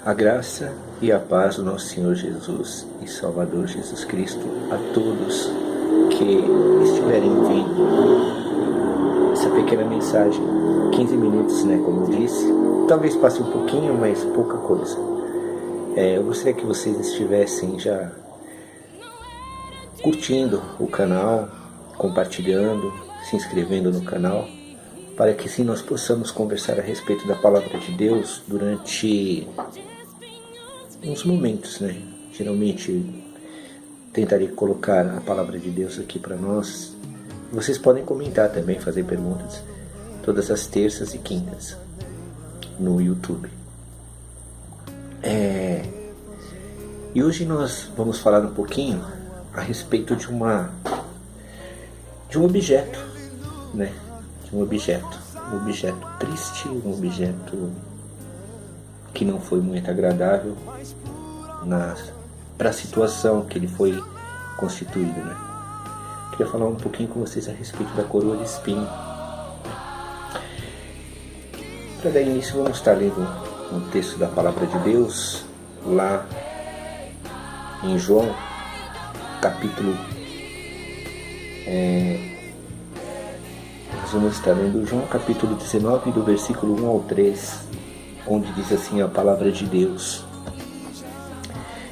A graça e a paz do nosso Senhor Jesus e Salvador Jesus Cristo a todos que estiverem ouvindo essa pequena mensagem, 15 minutos, como eu disse, talvez passe um pouquinho, mas pouca coisa. Eu gostaria que vocês estivessem já curtindo o canal, compartilhando, se inscrevendo no canal, para que assim nós possamos conversar a respeito da Palavra de Deus durante uns momentos, Geralmente tentarei colocar a Palavra de Deus aqui para nós. Vocês podem comentar também, fazer perguntas, todas as terças e quintas no YouTube. E hoje nós vamos falar um pouquinho a respeito de um objeto, De um objeto triste, um objeto que não foi muito agradável para a situação que ele foi constituído, Queria falar um pouquinho com vocês a respeito da coroa de espinho. Para dar início, vamos estar lendo um texto da Palavra de Deus lá em João, capítulo nós vamos estar lendo João capítulo 19, do versículo 1 ao 3, onde diz assim a Palavra de Deus: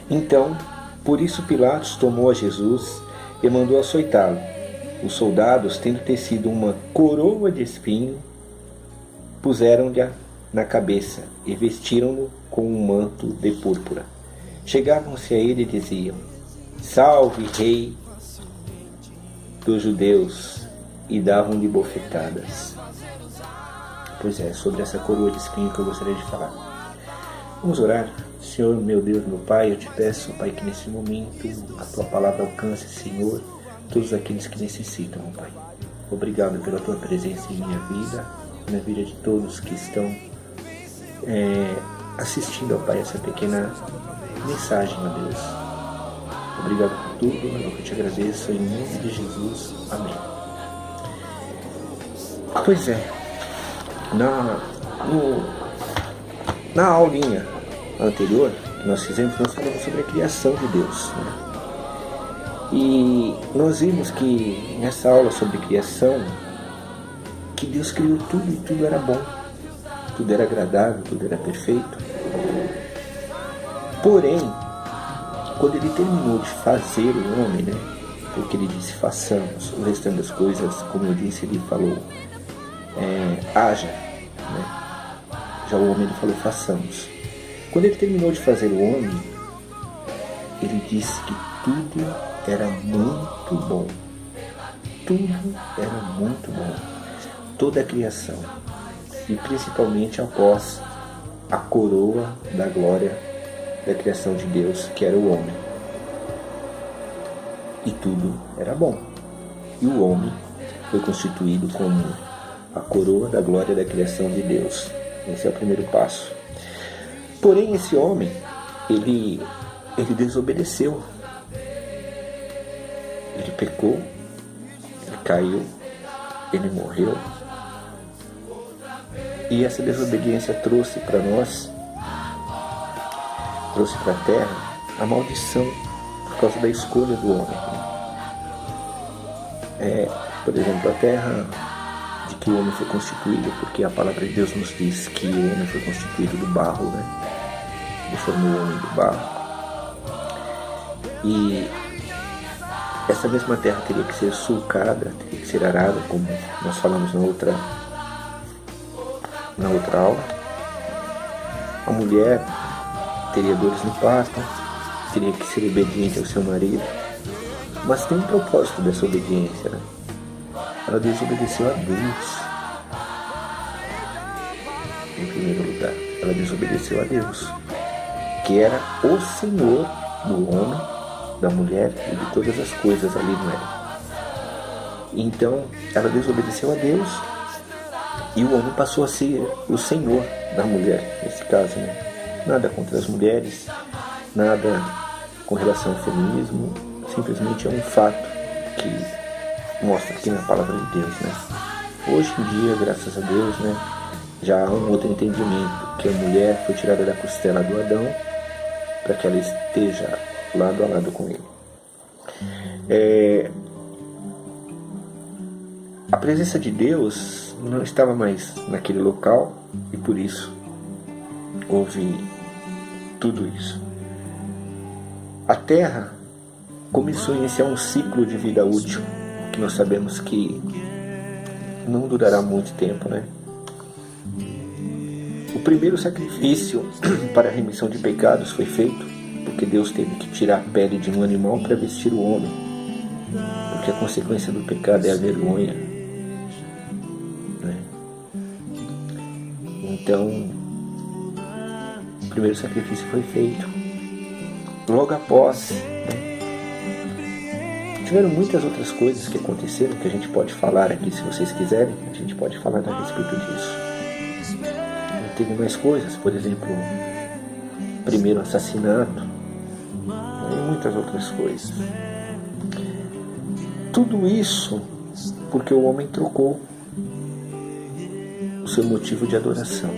Então, por isso Pilatos tomou a Jesus e mandou açoitá-lo. Os soldados, tendo tecido uma coroa de espinho, puseram-lhe na cabeça e vestiram-no com um manto de púrpura. Chegavam-se a ele e diziam: Salve, Rei dos Judeus! E davam-lhe bofetadas. Pois é, sobre essa coroa de espinho que eu gostaria de falar. Vamos orar. Senhor, meu Deus, meu Pai, eu te peço, Pai, que nesse momento a Tua Palavra alcance, Senhor, todos aqueles que necessitam, Pai. Obrigado pela Tua presença em minha vida, na vida de todos que estão assistindo, Pai, essa pequena mensagem, ó Deus. Obrigado por tudo, eu te agradeço em nome de Jesus. Amém. Pois é, na aulinha anterior que nós fizemos, nós falamos sobre a criação de Deus, E nós vimos que nessa aula sobre criação, que Deus criou tudo e tudo era bom, tudo era agradável, tudo era perfeito. Porém, quando ele terminou de fazer o homem, porque ele disse façamos, o restante das coisas, como eu disse, ele falou haja, Já o homem ele falou façamos. Quando ele terminou de fazer o homem, ele disse que tudo era muito bom. Tudo era muito bom. Toda a criação. E principalmente após a coroa da glória da criação de Deus, que era o homem. E tudo era bom. E o homem foi constituído como a coroa da glória da criação de Deus. Esse é o primeiro passo. Porém, esse homem, ele desobedeceu. Ele pecou, ele caiu, ele morreu. E essa desobediência trouxe para nós, trouxe para a terra, a maldição por causa da escolha do homem. Por exemplo, a terra de que o homem foi constituído, porque a palavra de Deus nos diz que o homem foi constituído do barro, Ele formou o homem do barro. E essa mesma terra teria que ser sulcada, teria que ser arada, como nós falamos na outra aula. A mulher teria dores no parto, teria que ser obediente ao seu marido. Mas tem um propósito dessa obediência, Ela desobedeceu a Deus. Em primeiro lugar, ela desobedeceu a Deus, que era o Senhor do homem, da mulher e de todas as coisas ali no Éden. Então, ela desobedeceu a Deus e o homem passou a ser o Senhor da mulher, nesse caso, Nada contra as mulheres, nada com relação ao feminismo, simplesmente é um fato que mostra aqui na palavra de Deus, Hoje em dia, graças a Deus, já há um outro entendimento, que a mulher foi tirada da costela do Adão para que ela esteja lado a lado com ele. A presença de Deus não estava mais naquele local e por isso houve tudo isso. A Terra começou a iniciar um ciclo de vida útil, que nós sabemos que não durará muito tempo, né? O primeiro sacrifício para a remissão de pecados foi feito porque Deus teve que tirar a pele de um animal para vestir o homem, porque a consequência do pecado é a vergonha, né? Então, o primeiro sacrifício foi feito. Logo após, tiveram muitas outras coisas que aconteceram que a gente pode falar aqui, se vocês quiserem, a gente pode falar a respeito disso. Teve mais coisas, por exemplo, primeiro assassinato e muitas outras coisas. Tudo isso porque o homem trocou o seu motivo de adoração.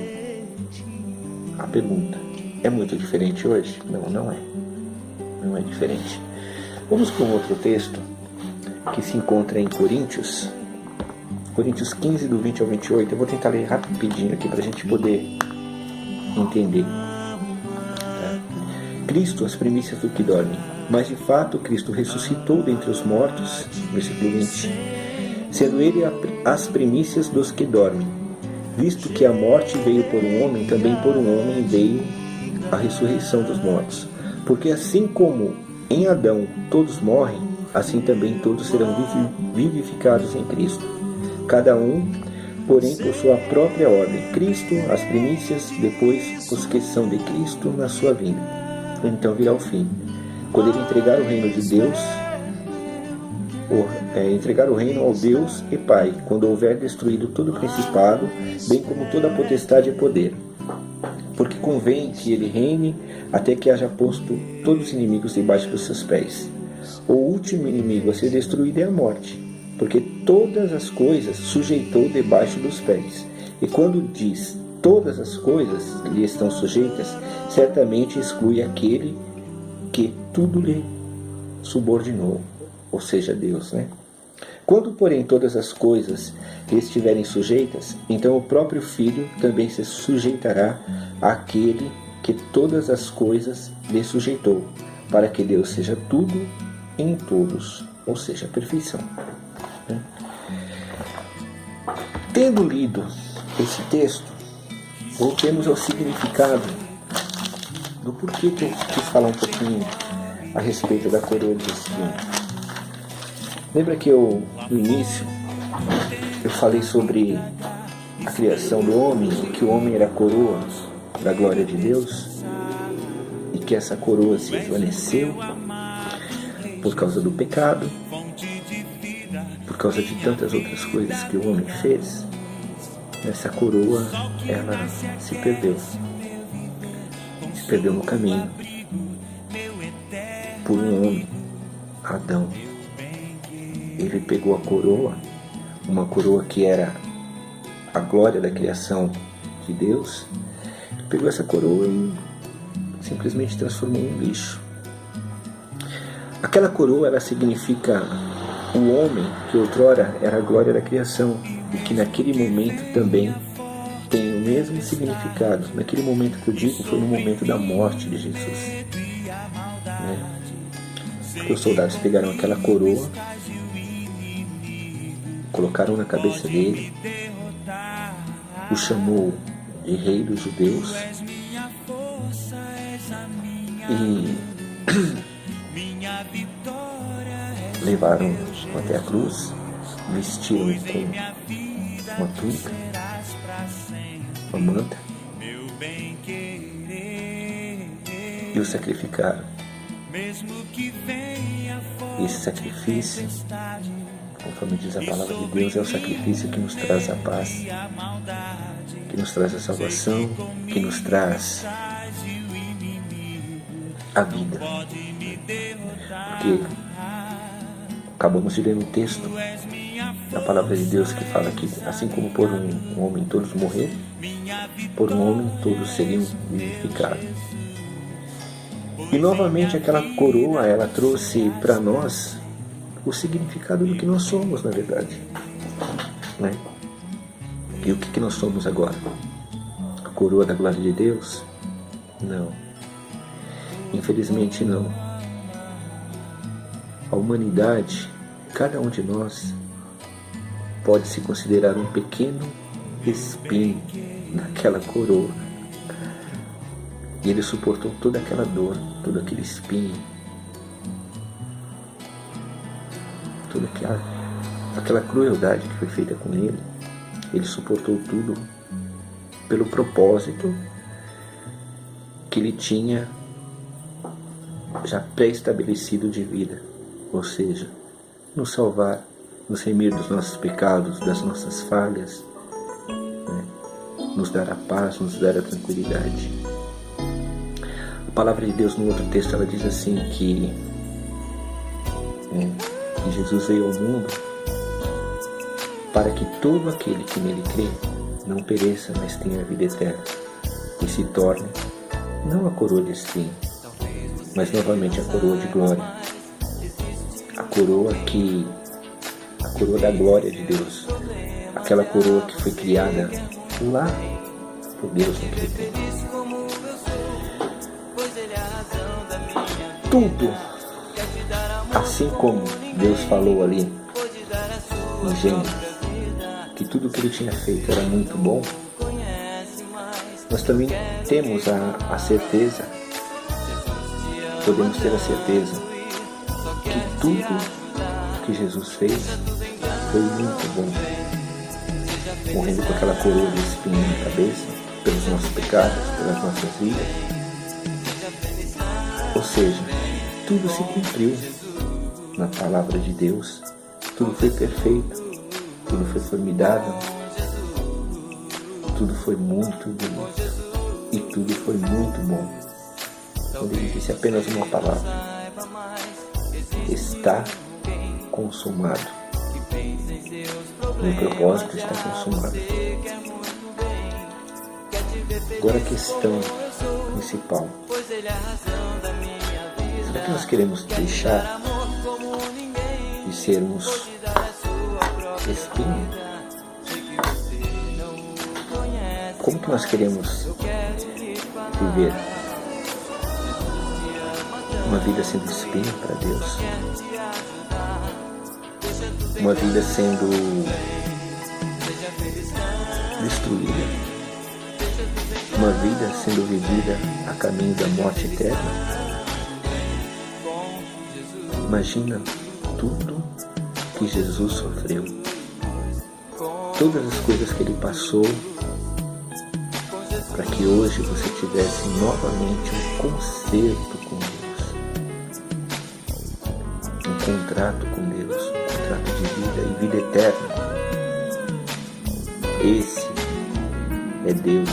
A pergunta, é muito diferente hoje? Não, não é. Não é diferente. Vamos para um outro texto que se encontra em Coríntios 15, do 20 ao 28. Eu vou tentar ler rapidinho aqui para a gente poder entender. Cristo, as primícias do que dormem. Mas de fato Cristo ressuscitou dentre os mortos, versículo 20, sendo ele as primícias dos que dormem. Visto que a morte veio por um homem, também por um homem veio a ressurreição dos mortos. Porque assim como em Adão todos morrem, assim também todos serão vivificados em Cristo. Cada um, porém, por sua própria ordem. Cristo, as primícias, depois os que são de Cristo na sua vinda. Então virá o fim, quando ele entregar o reino de Deus, entregar o reino ao Deus e Pai, quando houver destruído todo o principado, bem como toda a potestade e poder. Porque convém que ele reine até que haja posto todos os inimigos debaixo dos seus pés. O último inimigo a ser destruído é a morte, porque todas as coisas sujeitou debaixo dos pés. E quando diz todas as coisas lhe estão sujeitas, certamente exclui aquele que tudo lhe subordinou, ou seja, Deus, né? Quando, porém, todas as coisas lhe estiverem sujeitas, então o próprio Filho também se sujeitará àquele que todas as coisas lhe sujeitou, para que Deus seja tudo em todos, ou seja, a perfeição. Tendo lido esse texto, voltemos ao significado do porquê que eu quis falar um pouquinho a respeito da coroa de espinho. Lembra que no início, eu falei sobre a criação do homem, e que o homem era a coroa da glória de Deus, e que essa coroa se esvaneceu por causa do pecado, por causa de tantas outras coisas que o homem fez. Essa coroa, ela se perdeu no caminho por um homem, Adão. Ele pegou a coroa, uma coroa que era a glória da criação de Deus, pegou essa coroa e simplesmente transformou em lixo. Aquela coroa, ela significa o homem que outrora era a glória da criação e que naquele momento também tem o mesmo significado. Naquele momento que eu digo, foi no momento da morte de Jesus, né? Porque os soldados pegaram aquela coroa, colocaram na cabeça dele, o chamou de rei dos judeus e levaram até a cruz, vestiram com uma túnica, uma manta e o sacrificaram. Esse sacrifício, conforme diz a palavra de Deus, é o sacrifício que nos traz a paz, que nos traz a salvação, que nos traz a vida. Porque acabamos de ler um texto A palavra de Deus que fala que assim como por um homem todos morreram, por um homem todos seriam vivificados. E novamente aquela coroa, ela trouxe para nós o significado do que nós somos, na verdade, né? E o que nós somos agora? A coroa da glória de Deus? Não. Infelizmente não. A humanidade, cada um de nós, pode se considerar um pequeno espinho naquela coroa. E ele suportou toda aquela dor, todo aquele espinho, toda aquela crueldade que foi feita com ele. Ele suportou tudo pelo propósito que ele tinha já pré-estabelecido de vida, ou seja, nos salvar, nos remir dos nossos pecados, das nossas falhas, né? Nos dar a paz, nos dar a tranquilidade. A palavra de Deus no outro texto ela diz assim que Jesus veio ao mundo para que todo aquele que nele crê não pereça, mas tenha a vida eterna e se torne não a coroa de espinho, mas novamente a coroa de glória, a coroa da glória de Deus, aquela coroa que foi criada lá por Deus naquele tempo. Tudo, assim como Deus falou ali em Gênesis, que tudo que ele tinha feito era muito bom, nós também temos a certeza, podemos ter a certeza que tudo que Jesus fez foi muito bom, morrendo com aquela coroa de espinho na cabeça, pelos nossos pecados, pelas nossas vidas. Ou seja, tudo se cumpriu na palavra de Deus, tudo foi perfeito, tudo foi formidável, tudo foi muito bonito e tudo foi muito bom. Quando ele disse apenas uma palavra: está consumado. Meu propósito está consumado. Agora a questão principal: será que nós queremos deixar de sermos espinho? Como que nós queremos viver uma vida sendo espinho para Deus? Uma vida sendo destruída? Uma vida sendo vivida a caminho da morte eterna? Imagina tudo que Jesus sofreu, todas as coisas que ele passou, para que hoje você tivesse novamente um concerto com Deus, um contrato com Deus, um contrato de vida e vida eterna. Esse é Deus,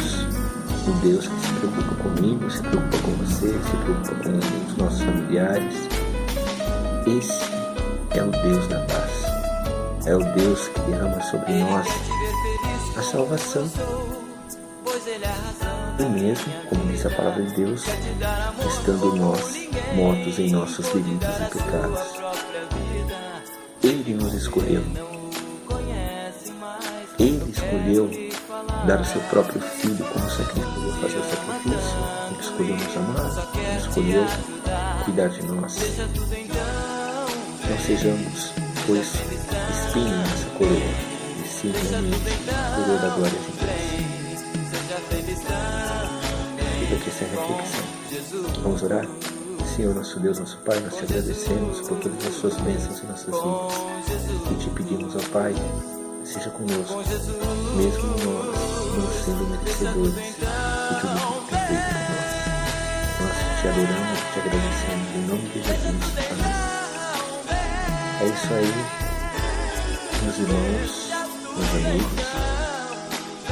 o Deus que se preocupa comigo, se preocupa com você, se preocupa com os nossos familiares. Esse é o Deus da paz, é o Deus que derrama sobre nós a salvação. E mesmo, como diz a palavra de Deus, estando nós mortos em nossos delitos e pecados, Ele nos escolheu. Ele escolheu dar o seu próprio Filho como sacrifício, fazer o sacrifício. Ele escolheu nos amar, Ele escolheu cuidar de nós. Não sejamos, pois, espinho nessa coroa, e sim realmente coroa da glória de Deus. Fica aqui essa reflexão. Vamos orar? Senhor, nosso Deus, nosso Pai, nós te agradecemos por todas as suas bênçãos em nossas vidas. E te pedimos, ó Pai, seja conosco, mesmo nós não sendo merecedores de tudo que tu tem feito por nós. Nós te adoramos e te agradecemos em nome de Jesus. Amém. É isso aí, meus irmãos, meus amigos.